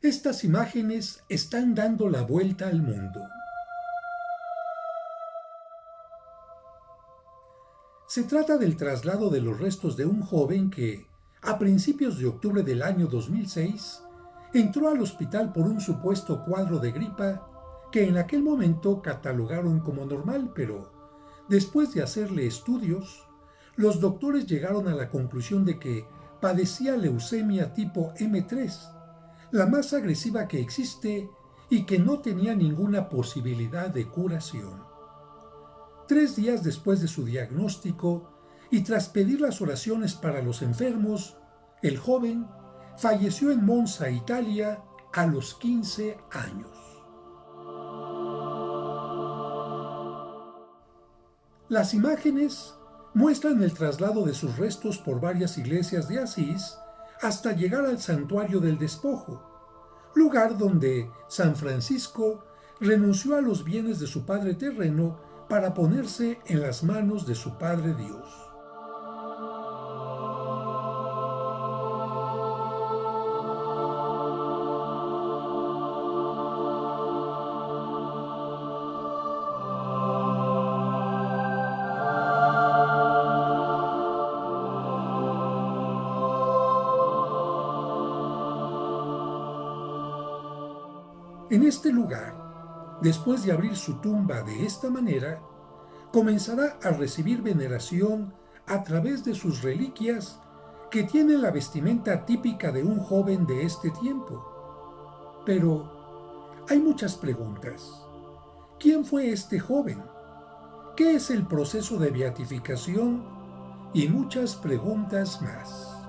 Estas imágenes están dando la vuelta al mundo. Se trata del traslado de los restos de un joven que, a principios de octubre del año 2006, entró al hospital por un supuesto cuadro de gripa que en aquel momento catalogaron como normal, pero después de hacerle estudios, los doctores llegaron a la conclusión de que padecía leucemia tipo M3, la más agresiva que existe y que no tenía ninguna posibilidad de curación. 3 días después de su diagnóstico y tras pedir las oraciones para los enfermos, el joven falleció en Monza, Italia, a los 15 años. Las imágenes muestran el traslado de sus restos por varias iglesias de Asís hasta llegar al Santuario del Despojo, lugar donde San Francisco renunció a los bienes de su padre terreno para ponerse en las manos de su Padre Dios. En este lugar, después de abrir su tumba de esta manera, comenzará a recibir veneración a través de sus reliquias que tienen la vestimenta típica de un joven de este tiempo. Pero hay muchas preguntas. ¿Quién fue este joven? ¿Qué es el proceso de beatificación? Y muchas preguntas más.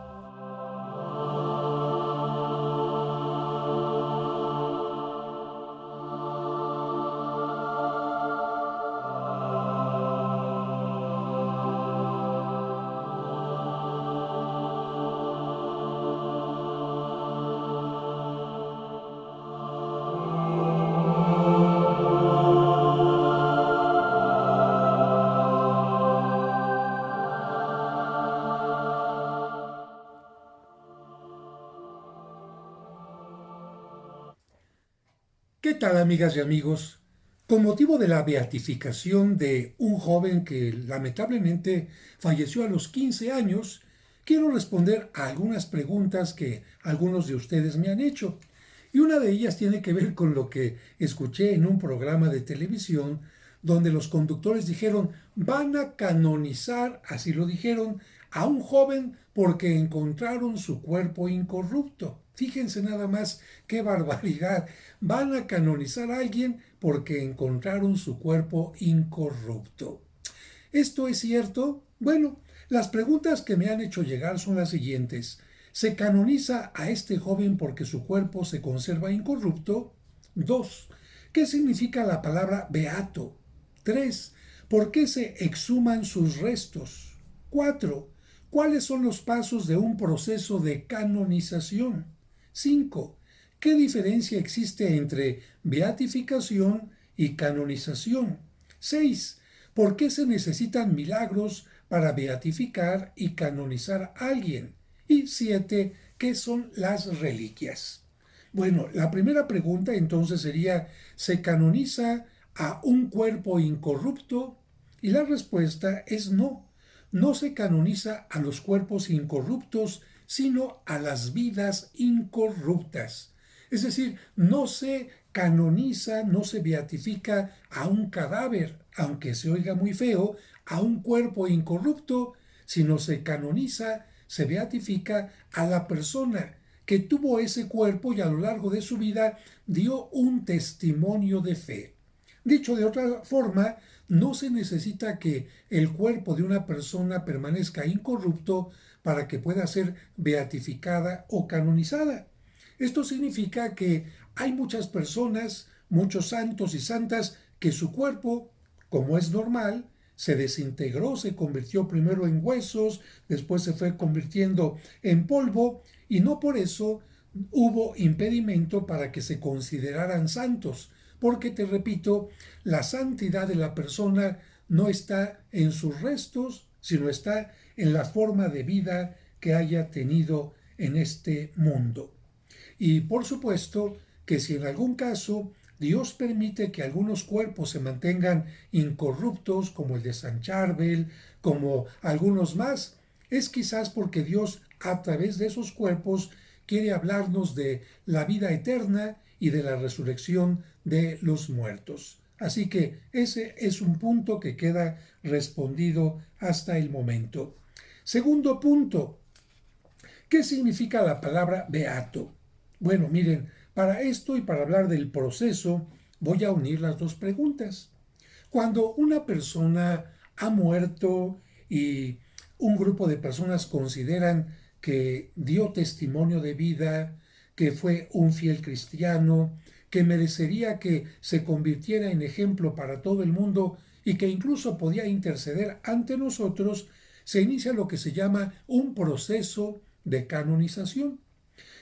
¿Qué tal, amigas y amigos? Con motivo de la beatificación de un joven que lamentablemente falleció a los 15 años, quiero responder a algunas preguntas que algunos de ustedes me han hecho. Y una de ellas tiene que ver con lo que escuché en un programa de televisión donde los conductores dijeron, van a canonizar, así lo dijeron, a un joven porque encontraron su cuerpo incorrupto. Fíjense nada más qué barbaridad. Van a canonizar a alguien porque encontraron su cuerpo incorrupto. ¿Esto es cierto? Bueno, las preguntas que me han hecho llegar son las siguientes. ¿Se canoniza a este joven porque su cuerpo se conserva incorrupto? 2. ¿Qué significa la palabra beato? 3. ¿Por qué se exhuman sus restos? 4. ¿Cuáles son los pasos de un proceso de canonización? 5. ¿Qué diferencia existe entre beatificación y canonización? 6. ¿Por qué se necesitan milagros para beatificar y canonizar a alguien? Y 7. ¿Qué son las reliquias? Bueno, la primera pregunta entonces sería, ¿se canoniza a un cuerpo incorrupto? Y la respuesta es no. No se canoniza a los cuerpos incorruptos, sino a las vidas incorruptas. Es decir, no se canoniza, no se beatifica a un cadáver, aunque se oiga muy feo, a un cuerpo incorrupto, sino se canoniza, se beatifica a la persona que tuvo ese cuerpo y a lo largo de su vida dio un testimonio de fe. Dicho de otra forma, no se necesita que el cuerpo de una persona permanezca incorrupto para que pueda ser beatificada o canonizada. Esto significa que hay muchas personas, muchos santos y santas, que su cuerpo, como es normal, se desintegró, se convirtió primero en huesos, después se fue convirtiendo en polvo, y no por eso hubo impedimento para que se consideraran santos, porque te repito, la santidad de la persona no está en sus restos, sino está en la forma de vida que haya tenido en este mundo. Y por supuesto que si en algún caso Dios permite que algunos cuerpos se mantengan incorruptos, como el de San Charbel, como algunos más, es quizás porque Dios a través de esos cuerpos quiere hablarnos de la vida eterna y de la resurrección de los muertos. Así que ese es un punto que queda respondido hasta el momento. Segundo punto, ¿qué significa la palabra beato? Bueno, miren, para esto y para hablar del proceso, voy a unir las dos preguntas. Cuando una persona ha muerto y un grupo de personas consideran que dio testimonio de vida, que fue un fiel cristiano, que merecería que se convirtiera en ejemplo para todo el mundo y que incluso podía interceder ante nosotros, se inicia lo que se llama un proceso de canonización.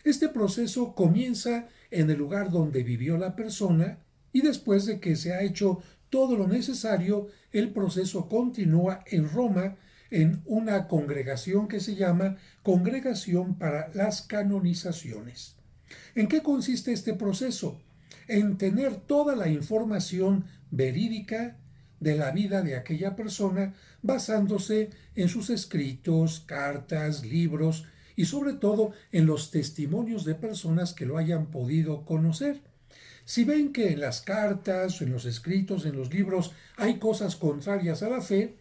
Este proceso comienza en el lugar donde vivió la persona y después de que se ha hecho todo lo necesario, el proceso continúa en Roma en una congregación que se llama Congregación para las Canonizaciones. ¿En qué consiste este proceso? En tener toda la información verídica de la vida de aquella persona basándose en sus escritos, cartas, libros y sobre todo en los testimonios de personas que lo hayan podido conocer. Si ven que en las cartas, en los escritos, en los libros hay cosas contrarias a la fe,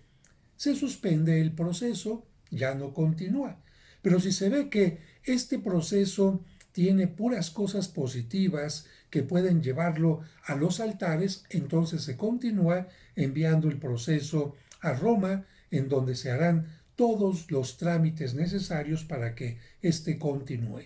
se suspende el proceso, ya no continúa. Pero si se ve que este proceso tiene puras cosas positivas que pueden llevarlo a los altares, entonces se continúa enviando el proceso a Roma, en donde se harán todos los trámites necesarios para que éste continúe.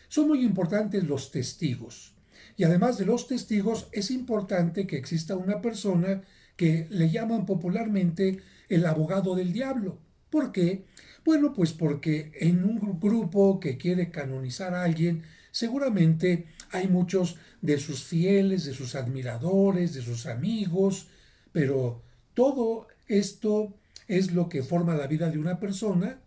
Son muy importantes los testigos. Y además de los testigos, es importante que exista una persona que le llaman popularmente el abogado del diablo. ¿Por qué? Bueno, pues porque en un grupo que quiere canonizar a alguien, seguramente hay muchos de sus fieles, de sus admiradores, de sus amigos, pero todo esto es lo que forma la vida de una persona.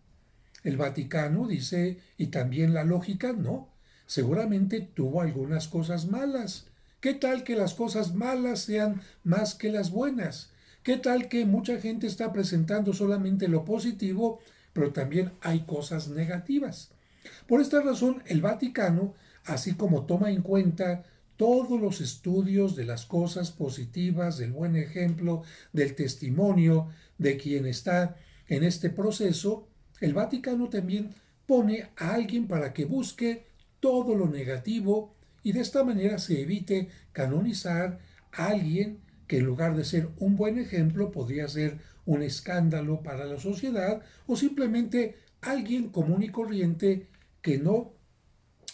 El Vaticano dice, y también la lógica, no, seguramente tuvo algunas cosas malas. ¿Qué tal que las cosas malas sean más que las buenas? ¿Qué tal que mucha gente está presentando solamente lo positivo, pero también hay cosas negativas? Por esta razón, el Vaticano, así como toma en cuenta todos los estudios de las cosas positivas, del buen ejemplo, del testimonio de quien está en este proceso, el Vaticano también pone a alguien para que busque todo lo negativo y de esta manera se evite canonizar a alguien que en lugar de ser un buen ejemplo podría ser un escándalo para la sociedad o simplemente alguien común y corriente que no,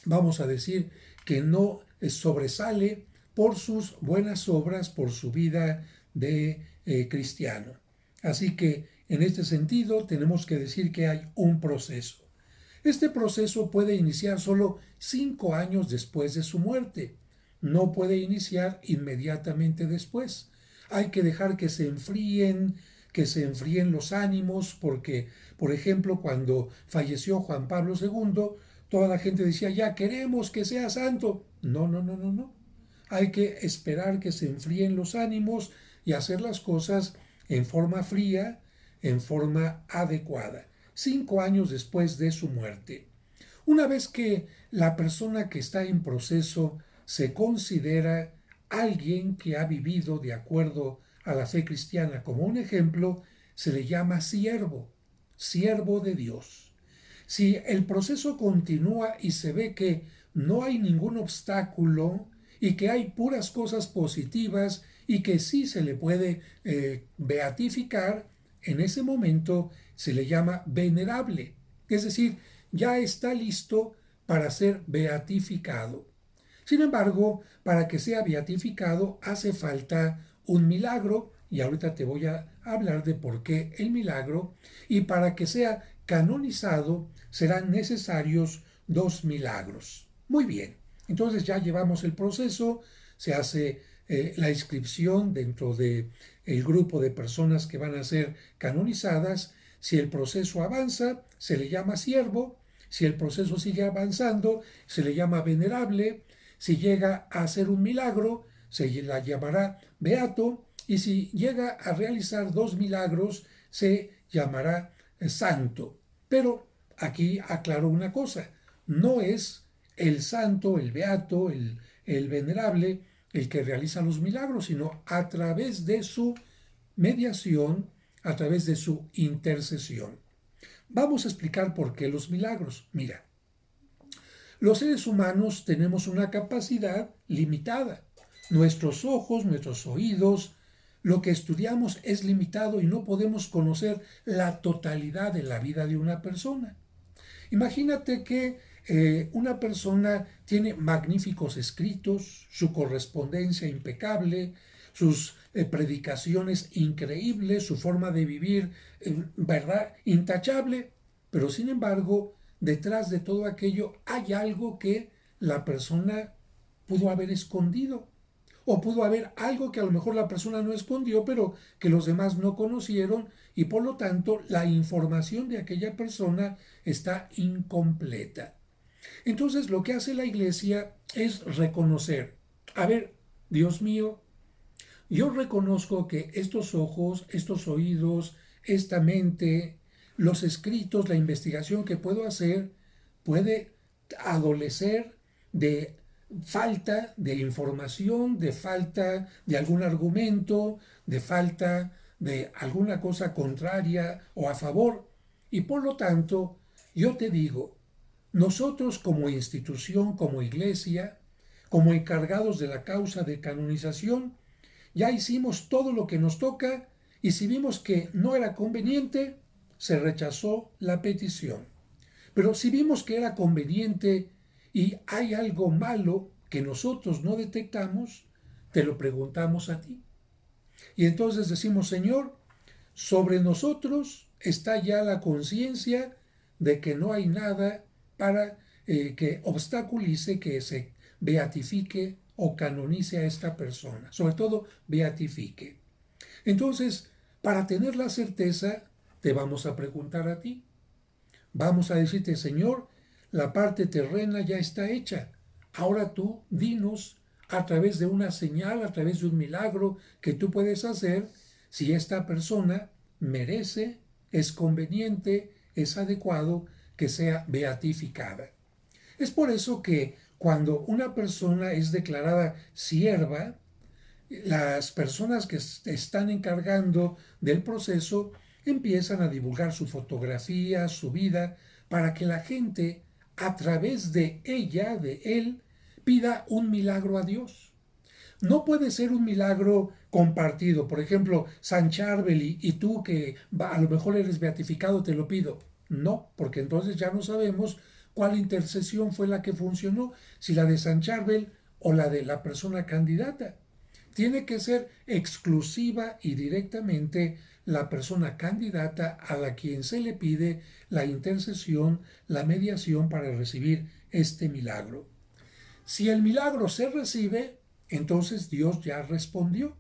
vamos a decir, que no sobresale por sus buenas obras, por su vida de cristiano. Así que en este sentido tenemos que decir que hay un proceso. Este proceso puede iniciar solo 5 años después de su muerte. No puede iniciar inmediatamente después. Hay que dejar que se enfríen los ánimos, porque, por ejemplo, cuando falleció Juan Pablo II, toda la gente decía, ya queremos que sea santo. No, no, no, no, no. Hay que esperar que se enfríen los ánimos y hacer las cosas en forma fría, en forma adecuada. 5 años después de su muerte. Una vez que la persona que está en proceso se considera alguien que ha vivido de acuerdo a la fe cristiana como un ejemplo, se le llama siervo, siervo de Dios. Si el proceso continúa y se ve que no hay ningún obstáculo y que hay puras cosas positivas y que sí se le puede beatificar, en ese momento se le llama venerable. Es decir, ya está listo para ser beatificado. Sin embargo, para que sea beatificado hace falta un milagro, y ahorita te voy a hablar de por qué el milagro, y para que sea canonizado serán necesarios 2 milagros. Muy bien, entonces ya llevamos el proceso, se hace la inscripción dentro del grupo de personas que van a ser canonizadas. Si el proceso avanza, se le llama siervo, Si el proceso sigue avanzando, se le llama venerable. Si llega a hacer un milagro, se la llamará beato. Y si llega a realizar dos milagros, se llamará santo. Pero aquí aclaro una cosa, no es el santo, el beato, el venerable, el que realiza los milagros, sino a través de su mediación, a través de su intercesión. Vamos a explicar por qué los milagros. Mira, los seres humanos tenemos una capacidad limitada. Nuestros ojos, nuestros oídos, lo que estudiamos es limitado y no podemos conocer la totalidad de la vida de una persona. Imagínate que una persona tiene magníficos escritos, su correspondencia impecable, sus predicaciones increíbles, su forma de vivir, verdad, intachable, pero sin embargo, detrás de todo aquello hay algo que la persona pudo haber escondido. O pudo haber algo que a lo mejor la persona no escondió, pero que los demás no conocieron y por lo tanto la información de aquella persona está incompleta. Entonces lo que hace la iglesia es reconocer, a ver, Dios mío, yo reconozco que estos ojos, estos oídos, esta mente, los escritos, la investigación que puedo hacer, puede adolecer de falta de información, de falta de algún argumento, de falta de alguna cosa contraria o a favor. Y por lo tanto, yo te digo, nosotros como institución, como iglesia, como encargados de la causa de canonización, ya hicimos todo lo que nos toca y si vimos que no era conveniente, se rechazó la petición. Pero si vimos que era conveniente y hay algo malo que nosotros no detectamos, te lo preguntamos a ti. Y entonces decimos, Señor, sobre nosotros está ya la conciencia de que no hay nada para que obstaculice que se beatifique o canonice a esta persona. Sobre todo, beatifique. Entonces, para tener la certeza, te vamos a preguntar a ti. Vamos a decirte, Señor, la parte terrena ya está hecha. Ahora tú dinos a través de una señal, a través de un milagro que tú puedes hacer, si esta persona merece, es conveniente, es adecuado que sea beatificada. Es por eso que cuando una persona es declarada sierva, las personas que están encargando del proceso empiezan a divulgar su fotografía, su vida, para que la gente, a través de ella, de él, pida un milagro a Dios. No puede ser un milagro compartido. Por ejemplo, San Charbel y tú que a lo mejor eres beatificado, te lo pido. No, porque entonces ya no sabemos cuál intercesión fue la que funcionó, si la de San Charbel o la de la persona candidata. Tiene que ser exclusiva y directamente la persona candidata a la quien se le pide la intercesión, la mediación para recibir este milagro. Si el milagro se recibe, entonces Dios ya respondió.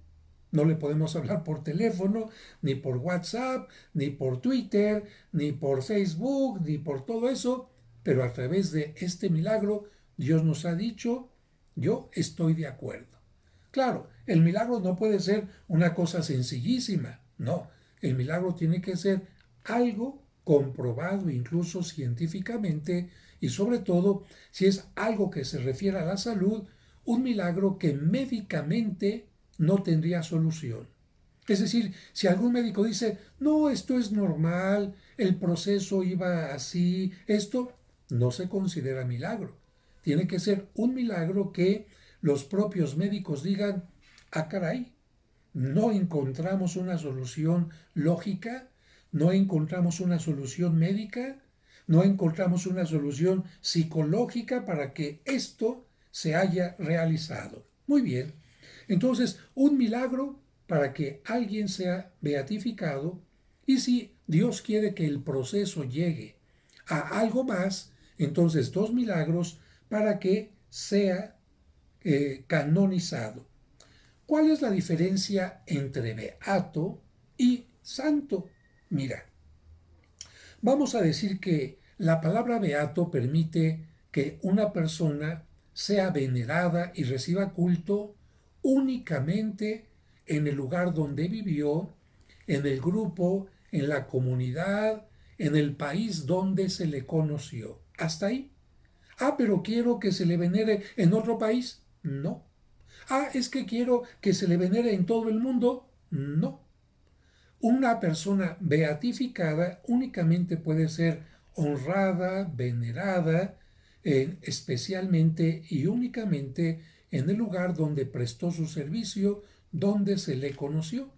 No le podemos hablar por teléfono, ni por WhatsApp, ni por Twitter, ni por Facebook, ni por todo eso, pero a través de este milagro Dios nos ha dicho, yo estoy de acuerdo. Claro, el milagro no puede ser una cosa sencillísima, no, el milagro tiene que ser algo comprobado incluso científicamente y sobre todo si es algo que se refiere a la salud, un milagro que médicamente no tendría solución. Es decir, si algún médico dice, no, esto es normal, el proceso iba así, esto no se considera milagro. Tiene que ser un milagro que los propios médicos digan, ah, caray, no encontramos una solución lógica, no encontramos una solución médica, no encontramos una solución psicológica para que esto se haya realizado. Muy bien, entonces un milagro para que alguien sea beatificado y si Dios quiere que el proceso llegue a algo más, entonces dos milagros para que sea canonizado. ¿Cuál es la diferencia entre beato y santo? Mira, vamos a decir que La palabra beato permite que una persona sea venerada y reciba culto únicamente en el lugar donde vivió, en el grupo, en la comunidad, en el país donde se le conoció. Hasta ahí. Ah, pero quiero que se le venere en otro país. No. Ah, es que quiero que se le venere en todo el mundo. No. Una persona beatificada únicamente puede ser honrada, venerada, especialmente y únicamente en el lugar donde prestó su servicio, donde se le conoció.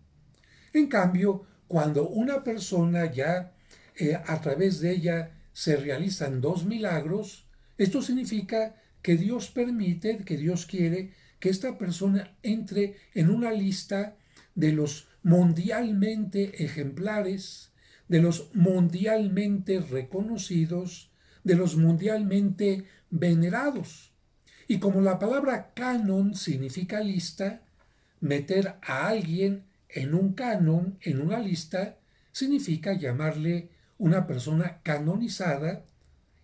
En cambio, cuando una persona ya a través de ella se realizan dos milagros, esto significa que Dios permite, que Dios quiere que esta persona entre en una lista de los mundialmente ejemplares, de los mundialmente reconocidos, de los mundialmente venerados. Y como la palabra canon significa lista, meter a alguien en un canon, en una lista, significa llamarle una persona canonizada,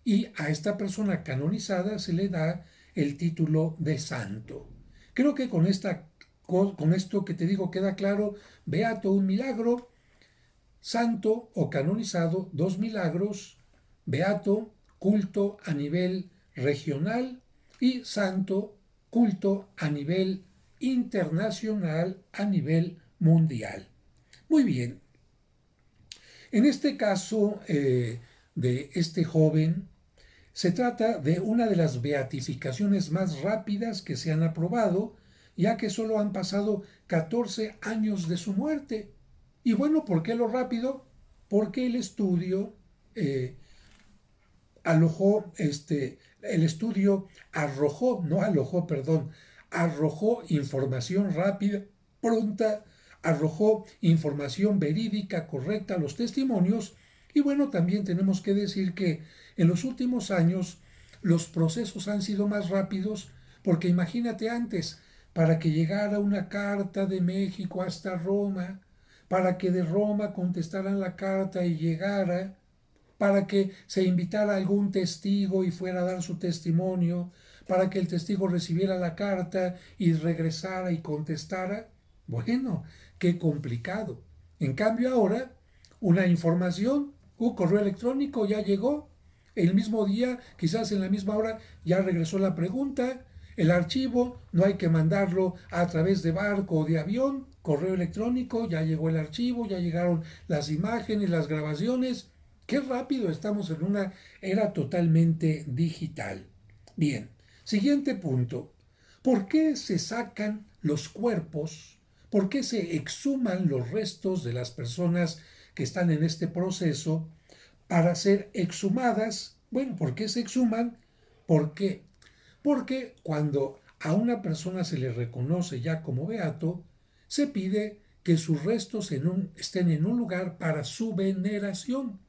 y a esta persona canonizada se le da el título de santo. Creo que con esto que te digo queda claro: beato, un milagro; santo o canonizado, dos milagros; beato, culto a nivel regional; y santo, culto a nivel internacional, a nivel mundial. Muy bien. En este caso de este joven, se trata de una de las beatificaciones más rápidas que se han aprobado, ya que solo han pasado 14 años de su muerte. Y bueno, ¿por qué lo rápido? Porque el estudio el estudio arrojó, no alojó, perdón, arrojó información rápida, pronta, arrojó información verídica, correcta a los testimonios. Y bueno, también tenemos que decir que en los últimos años los procesos han sido más rápidos, porque imagínate antes, para que llegara una carta de México hasta Roma, para que de Roma contestaran la carta y llegara, para que se invitara a algún testigo y fuera a dar su testimonio, para que el testigo recibiera la carta y regresara y contestara. Bueno, qué complicado. En cambio ahora, una información, un correo electrónico ya llegó, el mismo día, quizás en la misma hora, ya regresó la pregunta, el archivo no hay que mandarlo a través de barco o de avión, correo electrónico, ya llegó el archivo, ya llegaron las imágenes, las grabaciones. Qué rápido, estamos en una era totalmente digital. Bien, siguiente punto. ¿Por qué se sacan los cuerpos? ¿Por qué se exhuman los restos de las personas que están en este proceso para ser exhumadas? Bueno, ¿por qué se exhuman? ¿Por qué? Porque cuando a una persona se le reconoce ya como beato, se pide que sus restos estén en un lugar para su veneración.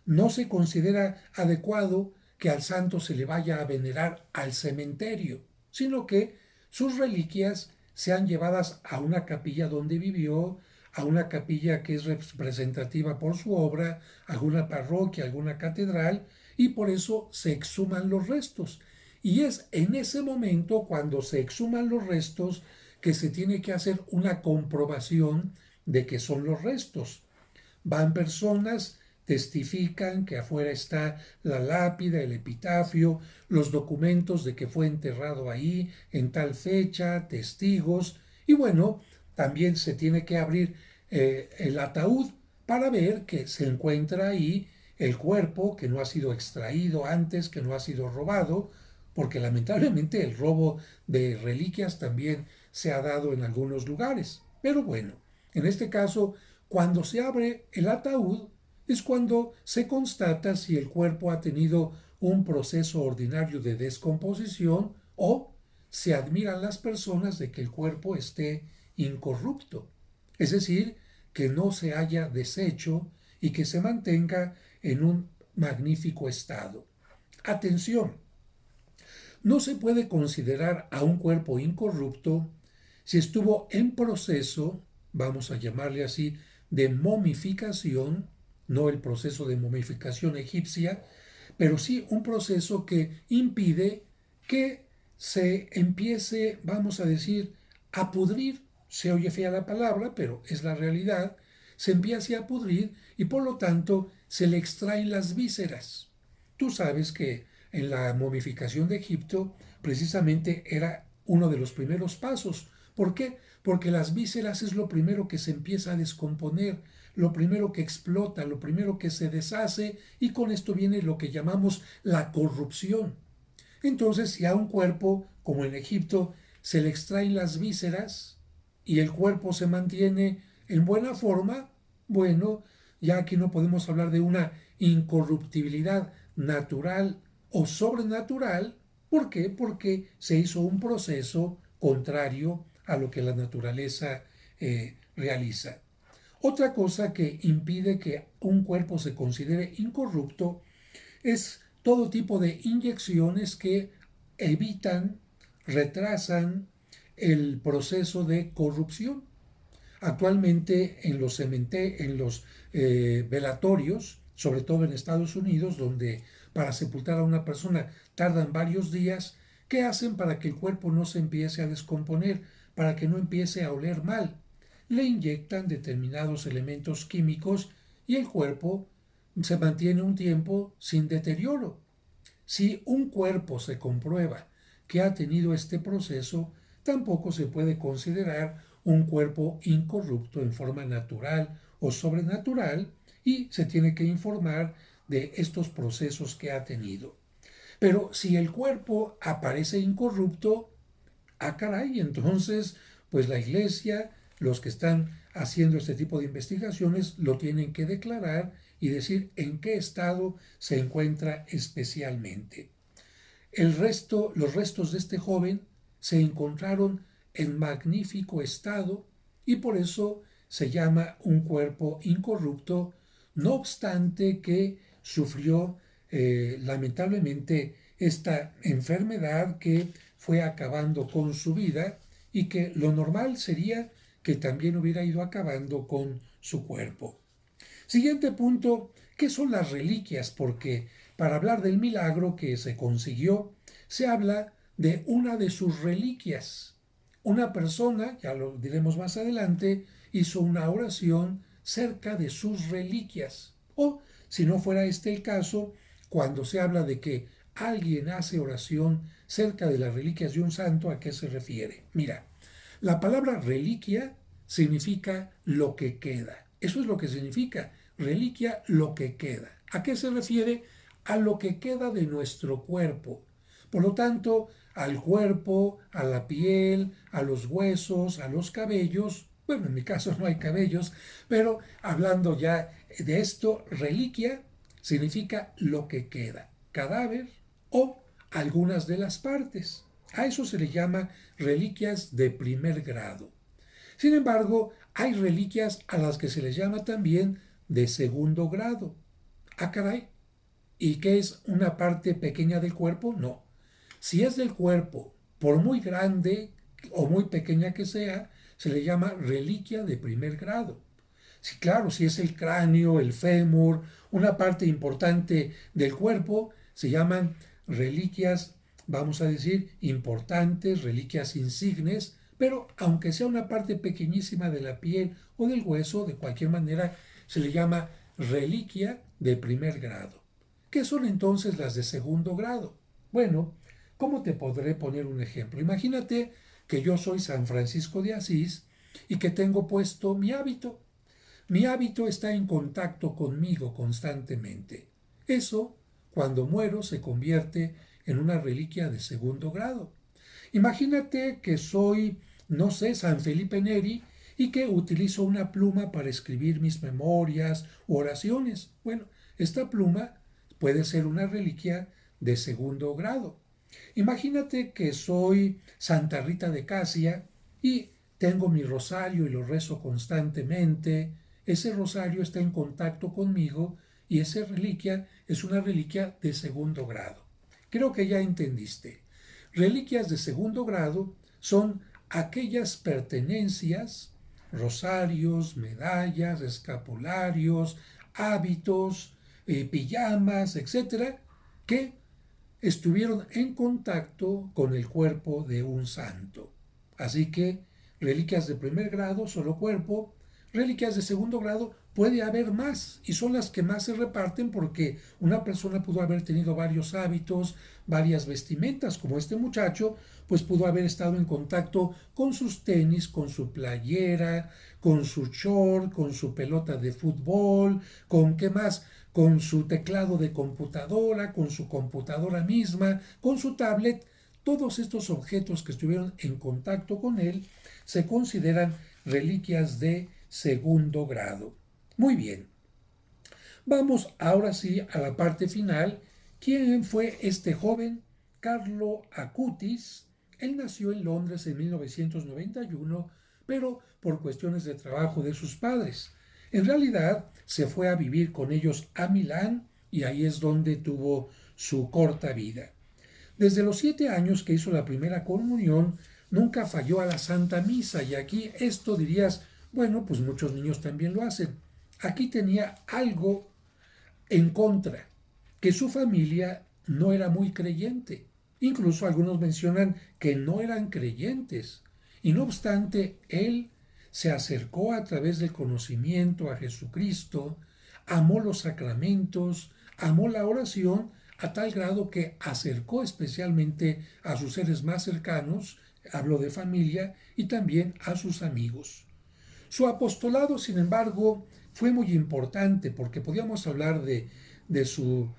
No se considera adecuado que al santo se le vaya a venerar al cementerio, sino que sus reliquias sean llevadas a una capilla donde vivió, a una capilla que es representativa por su obra, alguna parroquia, alguna catedral, y por eso se exhuman los restos. Y es en ese momento, cuando se exhuman los restos, que se tiene que hacer una comprobación de que son los restos. Van personas, testifican que afuera está la lápida, el epitafio, los documentos de que fue enterrado ahí en tal fecha, testigos, y bueno, también se tiene que abrir el ataúd para ver que se encuentra ahí el cuerpo, que no ha sido extraído antes, que no ha sido robado, porque lamentablemente el robo de reliquias también se ha dado en algunos lugares. Pero bueno, en este caso, cuando se abre el ataúd, es cuando se constata si el cuerpo ha tenido un proceso ordinario de descomposición, o se admiran las personas de que el cuerpo esté incorrupto, es decir, que no se haya deshecho y que se mantenga en un magnífico estado. Atención, no se puede considerar a un cuerpo incorrupto si estuvo en proceso, vamos a llamarle así, de momificación, no el proceso de momificación egipcia, pero sí un proceso que impide que se empiece, vamos a decir, a pudrir. Se oye fea la palabra, pero es la realidad. Se empieza a pudrir y por lo tanto se le extraen las vísceras. Tú sabes que en la momificación de Egipto precisamente era uno de los primeros pasos. ¿Por qué? Porque las vísceras es lo primero que se empieza a descomponer, lo primero que explota, lo primero que se deshace, y con esto viene lo que llamamos la corrupción. Entonces, si a un cuerpo, como en Egipto, se le extraen las vísceras y el cuerpo se mantiene en buena forma, bueno, ya aquí no podemos hablar de una incorruptibilidad natural o sobrenatural. ¿Por qué? Porque se hizo un proceso contrario a lo que la naturaleza realiza. Otra cosa que impide que un cuerpo se considere incorrupto es todo tipo de inyecciones que evitan, retrasan el proceso de corrupción. Actualmente en los velatorios, sobre todo en Estados Unidos, donde para sepultar a una persona tardan varios días, ¿qué hacen para que el cuerpo no se empiece a descomponer, para que no empiece a oler mal? Le inyectan determinados elementos químicos y el cuerpo se mantiene un tiempo sin deterioro. Si un cuerpo se comprueba que ha tenido este proceso, tampoco se puede considerar un cuerpo incorrupto en forma natural o sobrenatural, y se tiene que informar de estos procesos que ha tenido. Pero si el cuerpo aparece incorrupto, ah, caray, entonces, pues la iglesia, los que están haciendo este tipo de investigaciones, lo tienen que declarar y decir en qué estado se encuentra especialmente. Los restos de este joven se encontraron en magnífico estado y por eso se llama un cuerpo incorrupto, no obstante que sufrió lamentablemente esta enfermedad que fue acabando con su vida, y que lo normal sería que también hubiera ido acabando con su cuerpo. Siguiente punto, ¿qué son las reliquias? Porque para hablar del milagro que se consiguió, se habla de una de sus reliquias. Una persona, ya lo diremos más adelante, hizo una oración cerca de sus reliquias. O, si no fuera este el caso, cuando se habla de que alguien hace oración cerca de las reliquias de un santo, ¿a qué se refiere? Mira, la palabra reliquia significa lo que queda. Eso es lo que significa. Reliquia, lo que queda. ¿A qué se refiere? A lo que queda de nuestro cuerpo. Por lo tanto, al cuerpo, a la piel, a los huesos, a los cabellos. Bueno, en mi caso no hay cabellos, pero hablando ya de esto, reliquia significa lo que queda, cadáver o algunas de las partes. A eso se le llama reliquias de primer grado. Sin embargo, hay reliquias a las que se les llama también de segundo grado. Ah, caray. ¿Y qué es una parte pequeña del cuerpo? No. Si es del cuerpo, por muy grande o muy pequeña que sea, se le llama reliquia de primer grado. Sí, claro, si es el cráneo, el fémur, una parte importante del cuerpo, se llaman reliquias, vamos a decir, importantes, reliquias insignes, pero aunque sea una parte pequeñísima de la piel o del hueso, de cualquier manera se le llama reliquia de primer grado. ¿Qué son entonces las de segundo grado? Bueno, ¿cómo te podré poner un ejemplo? Imagínate que yo soy San Francisco de Asís y que tengo puesto mi hábito. Mi hábito está en contacto conmigo constantemente. Eso, cuando muero, se convierte en una reliquia de segundo grado. Imagínate que soy, no sé, San Felipe Neri, y que utilizo una pluma para escribir mis memorias u oraciones. Bueno, esta pluma puede ser una reliquia de segundo grado. Imagínate que soy Santa Rita de Casia y tengo mi rosario y lo rezo constantemente. Ese rosario está en contacto conmigo y esa reliquia es una reliquia de segundo grado. Creo que ya entendiste. Reliquias de segundo grado son aquellas pertenencias, rosarios, medallas, escapularios, hábitos, pijamas, etcétera, que estuvieron en contacto con el cuerpo de un santo. Así que reliquias de primer grado, solo cuerpo; reliquias de segundo grado, puede haber más, y son las que más se reparten porque una persona pudo haber tenido varios hábitos, varias vestimentas, como este muchacho, pues pudo haber estado en contacto con sus tenis, con su playera, con su short, con su pelota de fútbol, con qué más, con su teclado de computadora, con su computadora misma, con su tablet. Todos estos objetos que estuvieron en contacto con él se consideran reliquias de segundo grado. Muy bien, vamos ahora sí a la parte final. ¿Quién fue este joven? Carlo Acutis. Él nació en Londres en 1991, pero por cuestiones de trabajo de sus padres. En realidad se fue a vivir con ellos a Milán y ahí es donde tuvo su corta vida. Desde los 7 años que hizo la primera comunión, nunca falló a la Santa Misa, y aquí esto dirías, bueno, pues muchos niños también lo hacen. Aquí tenía algo en contra, que su familia no era muy creyente. Incluso algunos mencionan que no eran creyentes. Y no obstante, él se acercó a través del conocimiento a Jesucristo, amó los sacramentos, amó la oración, a tal grado que acercó especialmente a sus seres más cercanos, habló de familia, y también a sus amigos. Su apostolado, sin embargo, fue muy importante porque podíamos hablar de su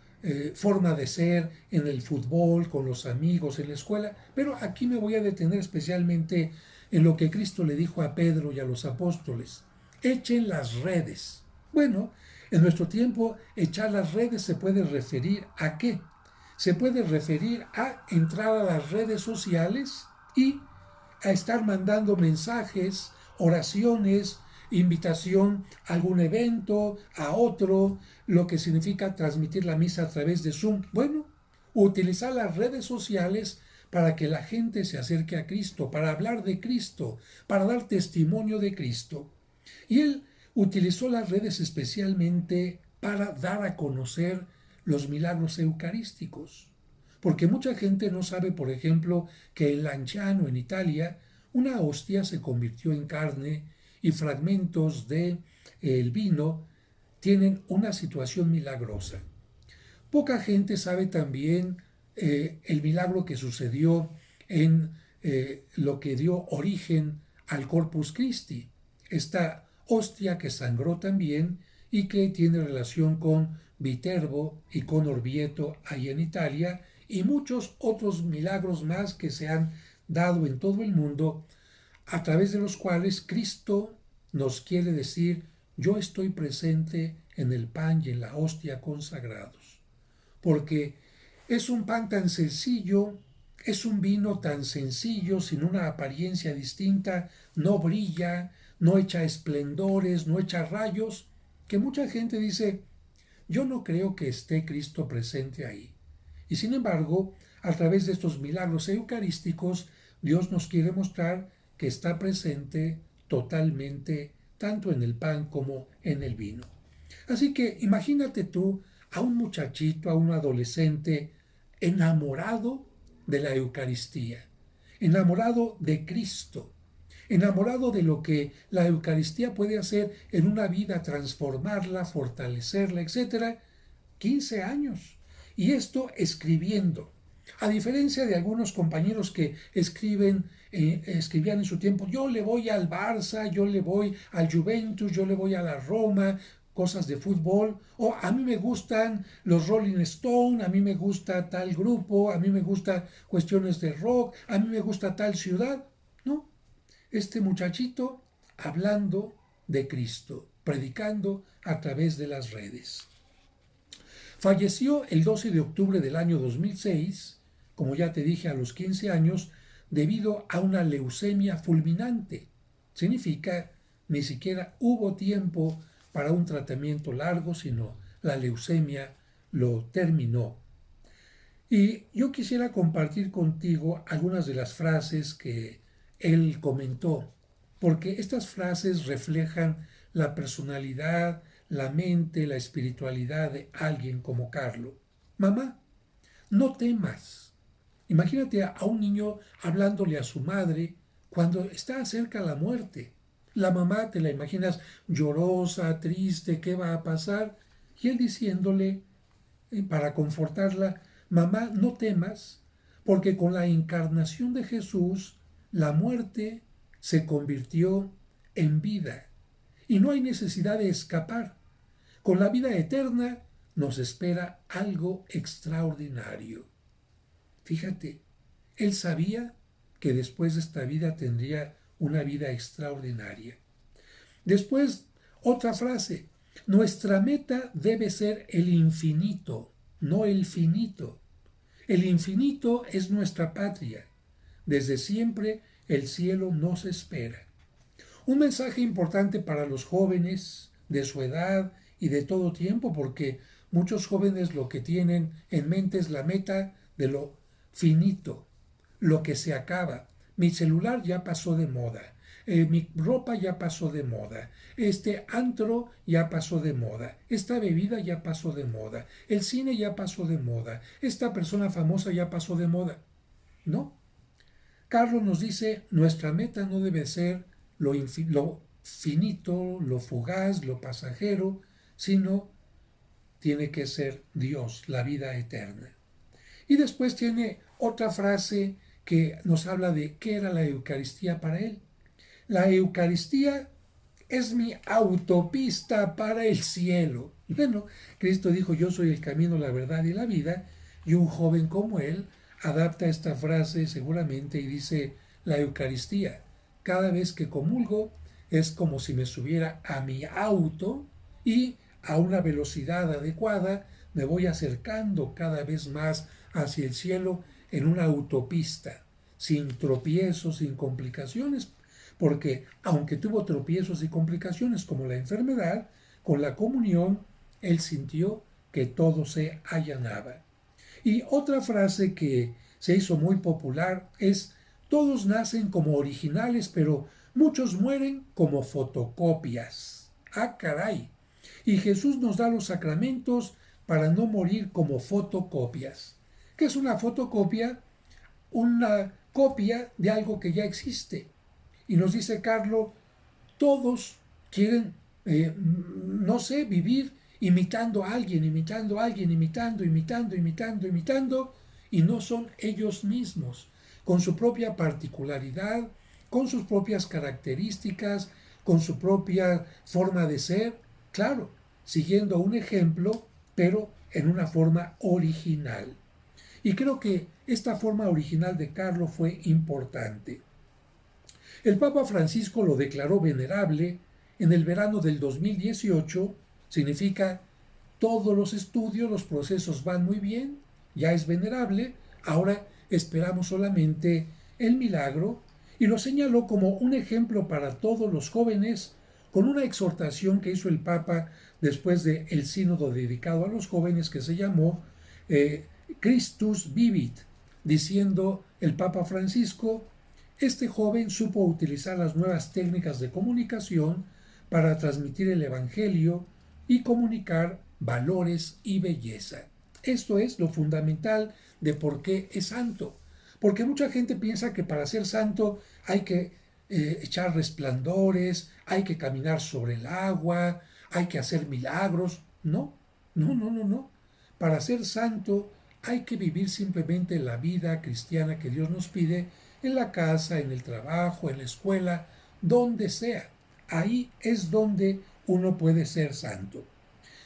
forma de ser en el fútbol, con los amigos, en la escuela, pero aquí me voy a detener especialmente en lo que Cristo le dijo a Pedro y a los apóstoles: echen las redes. Bueno, en nuestro tiempo, echar las redes se puede referir a qué. Se puede referir a entrar a las redes sociales y a estar mandando mensajes, oraciones, invitación a algún evento, a otro, lo que significa transmitir la misa a través de Zoom. Bueno, utilizar las redes sociales para que la gente se acerque a Cristo, para hablar de Cristo, para dar testimonio de Cristo. Y él utilizó las redes especialmente para dar a conocer los milagros eucarísticos. Porque mucha gente no sabe, por ejemplo, que en Lanciano, en Italia, una hostia se convirtió en carne y fragmentos de el vino tienen una situación milagrosa. Poca gente sabe también el milagro que sucedió en lo que dio origen al Corpus Christi, esta hostia que sangró también y que tiene relación con Viterbo y con Orvieto ahí en Italia, y muchos otros milagros más que se han dado en todo el mundo, a través de los cuales Cristo nos quiere decir: yo estoy presente en el pan y en la hostia consagrados. Porque es un pan tan sencillo, es un vino tan sencillo, sin una apariencia distinta, no brilla, no echa esplendores, no echa rayos, que mucha gente dice: yo no creo que esté Cristo presente ahí. Y sin embargo, a través de estos milagros eucarísticos, Dios nos quiere mostrar que está presente totalmente, tanto en el pan como en el vino. Así que imagínate tú a un muchachito, a un adolescente enamorado de la Eucaristía, enamorado de Cristo, enamorado de lo que la Eucaristía puede hacer en una vida, transformarla, fortalecerla, etcétera. 15 años. Y esto escribiendo. A diferencia de algunos compañeros que escribían en su tiempo: yo le voy al Barça, yo le voy al Juventus, yo le voy a la Roma, cosas de fútbol, o a mí me gustan los Rolling Stone, a mí me gusta tal grupo, a mí me gusta cuestiones de rock, a mí me gusta tal ciudad. No, este muchachito hablando de Cristo, predicando a través de las redes. Falleció el 12 de octubre del año 2006, como ya te dije, a los 15 años, debido a una leucemia fulminante. Significa, ni siquiera hubo tiempo para un tratamiento largo, sino la leucemia lo terminó. Y yo quisiera compartir contigo algunas de las frases que él comentó, porque estas frases reflejan la personalidad, la mente, la espiritualidad de alguien como Carlo. Mamá, no temas. Imagínate a un niño hablándole a su madre cuando está cerca la muerte. La mamá, te la imaginas llorosa, triste, ¿qué va a pasar? Y él diciéndole, para confortarla, mamá, no temas, porque con la encarnación de Jesús, la muerte se convirtió en vida. Y no hay necesidad de escapar. Con la vida eterna nos espera algo extraordinario. Fíjate, él sabía que después de esta vida tendría una vida extraordinaria. Después, otra frase, nuestra meta debe ser el infinito, no el finito. El infinito es nuestra patria. Desde siempre el cielo nos espera. Un mensaje importante para los jóvenes de su edad y de todo tiempo, porque muchos jóvenes lo que tienen en mente es la meta de lo finito, lo que se acaba. Mi celular ya pasó de moda, mi ropa ya pasó de moda, este antro ya pasó de moda, esta bebida ya pasó de moda, el cine ya pasó de moda, esta persona famosa ya pasó de moda. No, Carlos nos dice, nuestra meta no debe ser lo finito, lo fugaz, lo pasajero, sino tiene que ser Dios, la vida eterna. Y después tiene otra frase que nos habla de qué era la Eucaristía para él. La Eucaristía es mi autopista para el cielo. Bueno, Cristo dijo, yo soy el camino, la verdad y la vida, y un joven como él adapta esta frase seguramente y dice, la Eucaristía, cada vez que comulgo es como si me subiera a mi auto y a una velocidad adecuada me voy acercando cada vez más hacia el cielo en una autopista, sin tropiezos, sin complicaciones, porque aunque tuvo tropiezos y complicaciones como la enfermedad, con la comunión él sintió que todo se allanaba. Y otra frase que se hizo muy popular es, todos nacen como originales, pero muchos mueren como fotocopias. Ah, caray. Y Jesús nos da los sacramentos para no morir como fotocopias. ¿Qué es una fotocopia? Una copia de algo que ya existe. Y nos dice Carlos, todos quieren, no sé, vivir imitando a alguien, imitando a alguien, imitando, y no son ellos mismos, con su propia particularidad, con sus propias características, con su propia forma de ser, claro, siguiendo un ejemplo, pero en una forma original. Y creo que esta forma original de Carlos fue importante. El Papa Francisco lo declaró venerable en el verano del 2018, significa todos los estudios, los procesos van muy bien, ya es venerable, ahora esperamos solamente el milagro, y lo señaló como un ejemplo para todos los jóvenes, con una exhortación que hizo el Papa después del sínodo dedicado a los jóvenes que se llamó Christus Vivit, diciendo el Papa Francisco, este joven supo utilizar las nuevas técnicas de comunicación para transmitir el Evangelio y comunicar valores y belleza. Esto es lo fundamental de por qué es santo. Porque mucha gente piensa que para ser santo hay que echar resplandores, hay que caminar sobre el agua, hay que hacer milagros. No, no. Para ser santo hay que vivir simplemente la vida cristiana que Dios nos pide en la casa, en el trabajo, en la escuela, donde sea. Ahí es donde uno puede ser santo.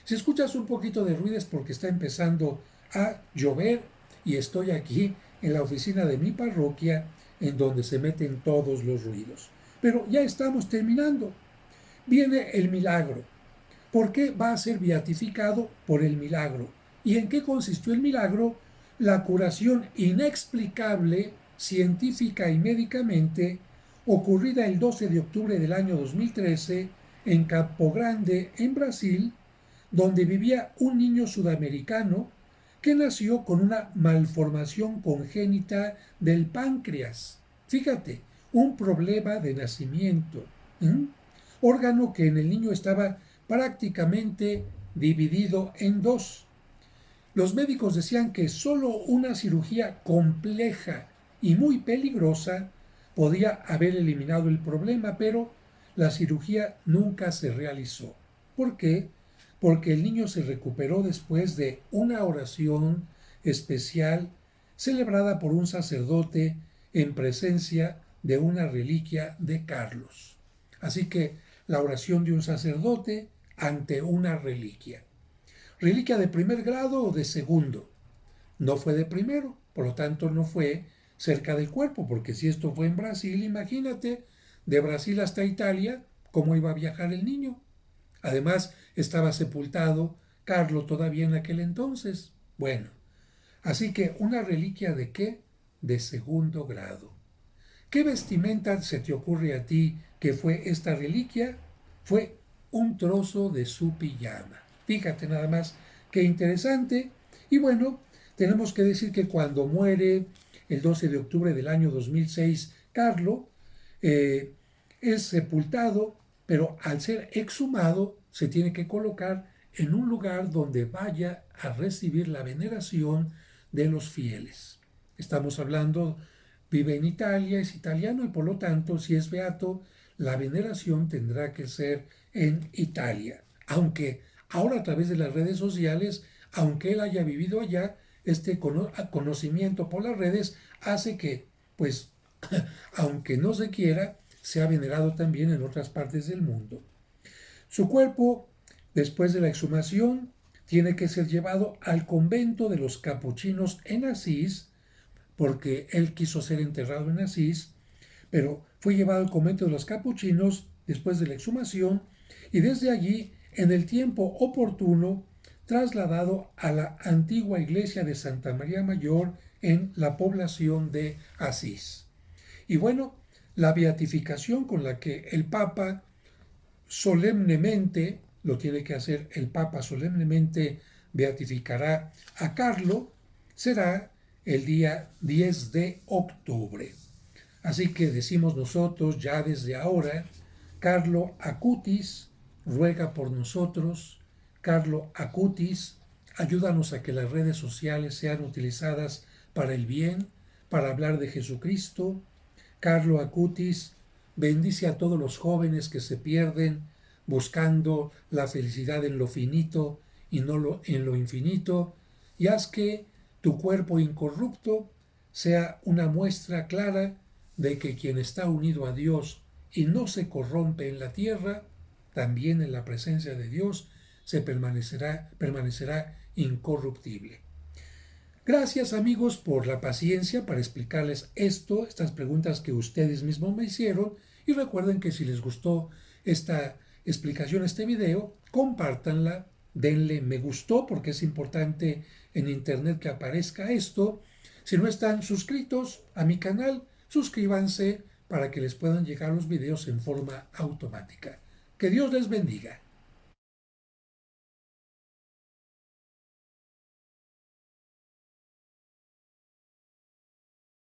Si escuchas un poquito de ruido es porque está empezando a llover y estoy aquí en la oficina de mi parroquia en donde se meten todos los ruidos. Pero ya estamos terminando. Viene el milagro. ¿Por qué va a ser beatificado? Por el milagro. ¿Y en qué consistió el milagro? La curación inexplicable, científica y médicamente, ocurrida el 12 de octubre del año 2013 en Campo Grande, en Brasil, donde vivía un niño sudamericano que nació con una malformación congénita del páncreas. Fíjate, un problema de nacimiento. Órgano que en el niño estaba prácticamente dividido en dos. Los médicos decían que solo una cirugía compleja y muy peligrosa podía haber eliminado el problema, pero la cirugía nunca se realizó. ¿Por qué? Porque el niño se recuperó después de una oración especial celebrada por un sacerdote en presencia de una reliquia de Carlos. Así que la oración de un sacerdote ante una reliquia. ¿Reliquia de primer grado o de segundo? No fue de primero, por lo tanto no fue cerca del cuerpo, porque si esto fue en Brasil, imagínate, de Brasil hasta Italia, ¿cómo iba a viajar el niño? Además, estaba sepultado Carlo todavía en aquel entonces. Bueno, así que una reliquia de qué? De segundo grado. ¿Qué vestimenta se te ocurre a ti que fue esta reliquia? Fue un trozo de su pijama. Fíjate nada más qué interesante. Y bueno, tenemos que decir que cuando muere el 12 de octubre del año 2006, Carlo eh, es sepultado, pero al ser exhumado se tiene que colocar en un lugar donde vaya a recibir la veneración de los fieles. Estamos hablando, vive en Italia, es italiano y por lo tanto, si es beato, la veneración tendrá que ser en Italia. Aunque ahora a través de las redes sociales, aunque él haya vivido allá, este conocimiento por las redes hace que, pues, aunque no se quiera, sea venerado también en otras partes del mundo. Su cuerpo, después de la exhumación, tiene que ser llevado al convento de los capuchinos en Asís, porque él quiso ser enterrado en Asís, pero fue llevado al convento de los capuchinos después de la exhumación y desde allí, en el tiempo oportuno, trasladado a la antigua iglesia de Santa María Mayor en la población de Asís. Y bueno, la beatificación con la que el Papa solemnemente, lo tiene que hacer el Papa solemnemente, beatificará a Carlo, será el día 10 de octubre. Así que decimos nosotros ya desde ahora, Carlo Acutis ruega por nosotros, Carlo Acutis, ayúdanos a que las redes sociales sean utilizadas para el bien, para hablar de Jesucristo. Carlo Acutis, bendice a todos los jóvenes que se pierden buscando la felicidad en lo finito y no en lo infinito, y haz que tu cuerpo incorrupto sea una muestra clara de que quien está unido a Dios y no se corrompe en la tierra, también en la presencia de Dios se permanecerá incorruptible. Gracias amigos por la paciencia para explicarles estas preguntas que ustedes mismos me hicieron y recuerden que si les gustó esta explicación, este video, compártanla, denle me gustó porque es importante en internet que aparezca esto. Si no están suscritos a mi canal, suscríbanse para que les puedan llegar los videos en forma automática. Que Dios les bendiga.